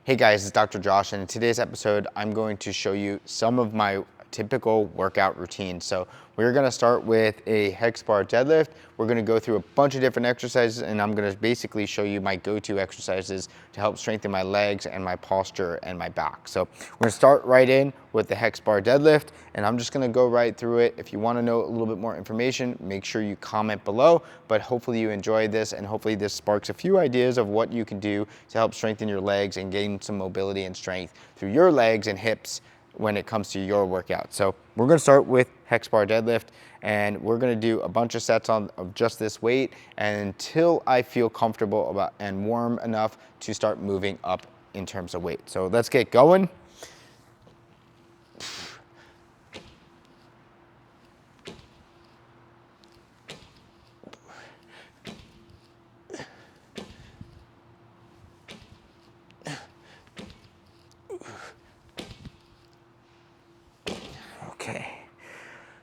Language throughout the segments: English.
Hey guys, it's Dr. Josh, and in today's episode, I'm going to show you some of my typical workout routines. So we're gonna start with a Hex Bar Deadlift. We're gonna go through a bunch of different exercises, and I'm gonna basically show you my go-to exercises to help strengthen my legs and my posture and my back. So we're gonna start right in with the Hex Bar Deadlift, and I'm just gonna go right through it. If you wanna know a little bit more information, make sure you comment below, but hopefully you enjoyed this, and hopefully this sparks a few ideas of what you can do to help strengthen your legs and gain some mobility and strength through your legs and hips when it comes to your workout. So we're gonna start with Hex Bar Deadlift, and we're gonna do a bunch of sets of just this weight until I feel comfortable about and warm enough to start moving up in terms of weight. So let's get going. Okay,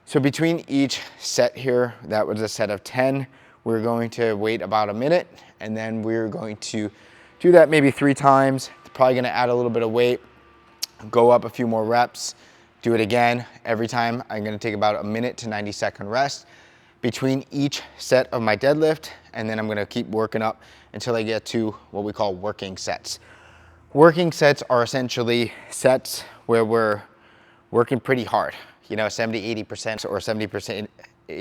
so between each set here, that was a set of 10, we're going to wait about a minute, and then we're going to do that maybe 3 times. Probably gonna add a little bit of weight, go up a few more reps, do it again. Every time I'm gonna take about a minute to 90-second rest between each set of my deadlift, and then I'm gonna keep working up until I get to what we call working sets. Working sets are essentially sets where we're working pretty hard, you know, 70-80% or 70%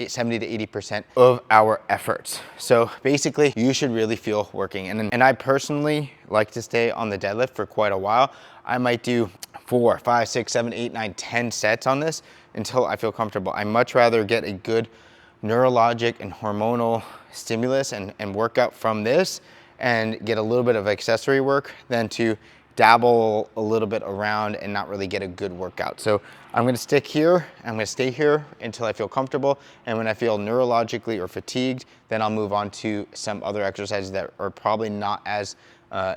70 to 80% of our efforts. So basically you should really feel working. And I personally like to stay on the deadlift for quite a while. I might do 4, 5, 6, 7, 8, 9, 10 sets on this until I feel comfortable. I much rather get a good neurologic and hormonal stimulus and workout from this and get a little bit of accessory work than to dabble a little bit around and not really get a good workout. So I'm gonna stick here, I'm gonna stay here until I feel comfortable, and when I feel neurologically or fatigued, then I'll move on to some other exercises that are probably not as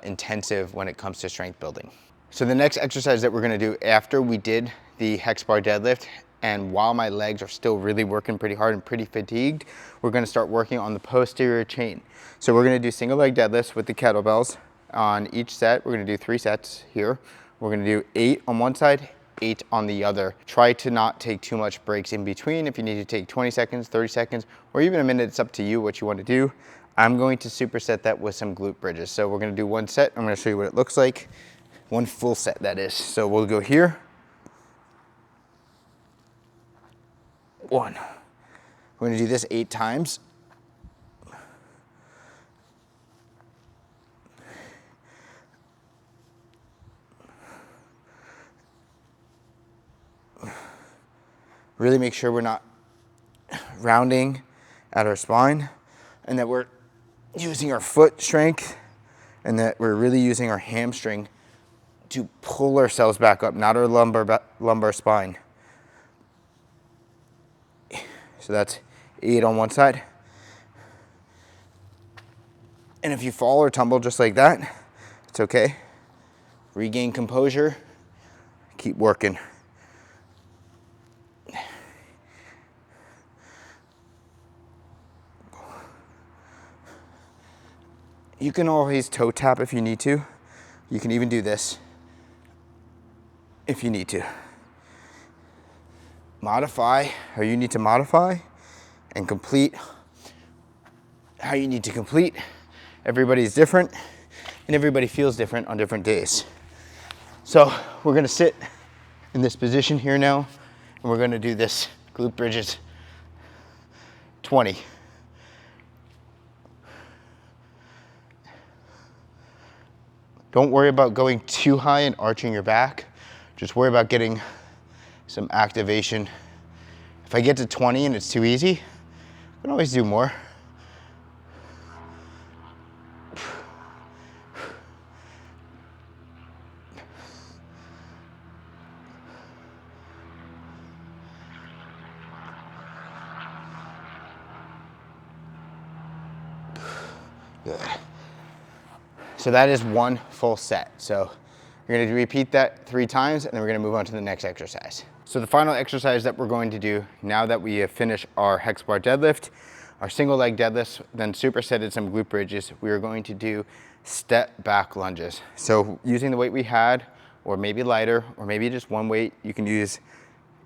intensive when it comes to strength building. So the next exercise that we're gonna do after we did the Hex Bar Deadlift, and while my legs are still really working pretty hard and pretty fatigued, we're gonna start working on the posterior chain. So we're gonna do single leg deadlifts with the kettlebells. On each set, we're gonna do 3 sets here. We're gonna do 8 on one side, 8 on the other. Try to not take too much breaks in between. If you need to take 20 seconds, 30 seconds, or even a minute, it's up to you what you want to do. I'm going to superset that with some glute bridges. So we're gonna do 1 set. I'm gonna show you what it looks like. 1 full set, that is. So we'll go here. 1. We're gonna do this 8 times. Really make sure we're not rounding at our spine and that we're using our foot strength and that we're really using our hamstring to pull ourselves back up, not our lumbar spine. So that's 8 on one side. And if you fall or tumble just like that, it's okay. Regain composure, keep working. You can always toe tap if you need to. You can even do this if you need to. Modify how you need to modify and complete how you need to complete. Everybody's different and everybody feels different on different days. So we're gonna sit in this position here now and we're gonna do this glute bridges 20. Don't worry about going too high and arching your back. Just worry about getting some activation. If I get to 20 and it's too easy, I can always do more. Good. So that is 1 full set. So you're gonna repeat that 3 times and then we're gonna move on to the next exercise. So the final exercise that we're going to do now that we have finished our Hex Bar Deadlift, our single leg deadlifts, then supersetted some glute bridges, we are going to do step back lunges. So using the weight we had, or maybe lighter, or maybe just one weight, you can use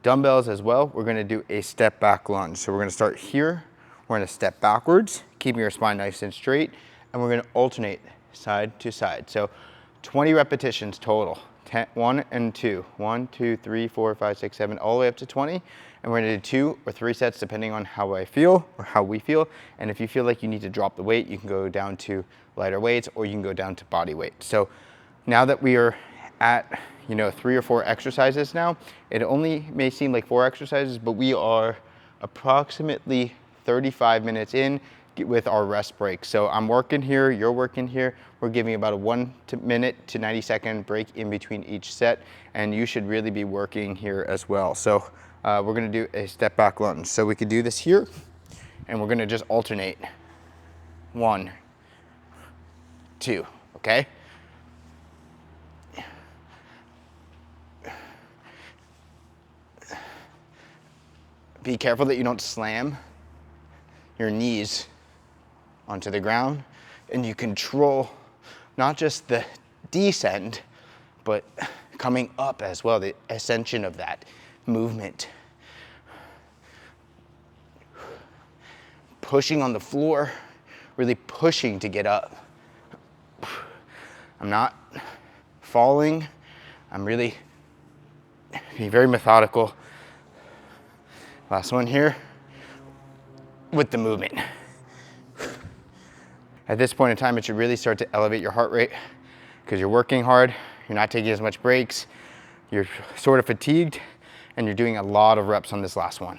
dumbbells as well. We're gonna do a step back lunge. So we're gonna start here, we're gonna step backwards, keeping your spine nice and straight, and we're gonna alternate side to side. So 20 repetitions total, 1 and 2. 1, 2, 3, 4, 5, 6, 7, all the way up to 20. And we're gonna do 2 or 3 sets depending on how I feel or how we feel. And if you feel like you need to drop the weight, you can go down to lighter weights or you can go down to body weight. So now that we are at 3 or 4 exercises now, it only may seem like 4 exercises, but we are approximately 35 minutes in with our rest break. So I'm working here, you're working here. We're giving about a 1 minute to 90 second break in between each set, and you should really be working here as well. So we're gonna do a step back lunge. So we could do this here, and we're gonna just alternate. 1, 2, okay? Be careful that you don't slam your knees onto the ground, and you control not just the descent, but coming up as well, the ascension of that movement. Pushing on the floor, really pushing to get up. I'm not falling, I'm really being very methodical. Last one here with the movement. At this point in time, it should really start to elevate your heart rate because you're working hard, you're not taking as much breaks, you're sort of fatigued, and you're doing a lot of reps on this last one.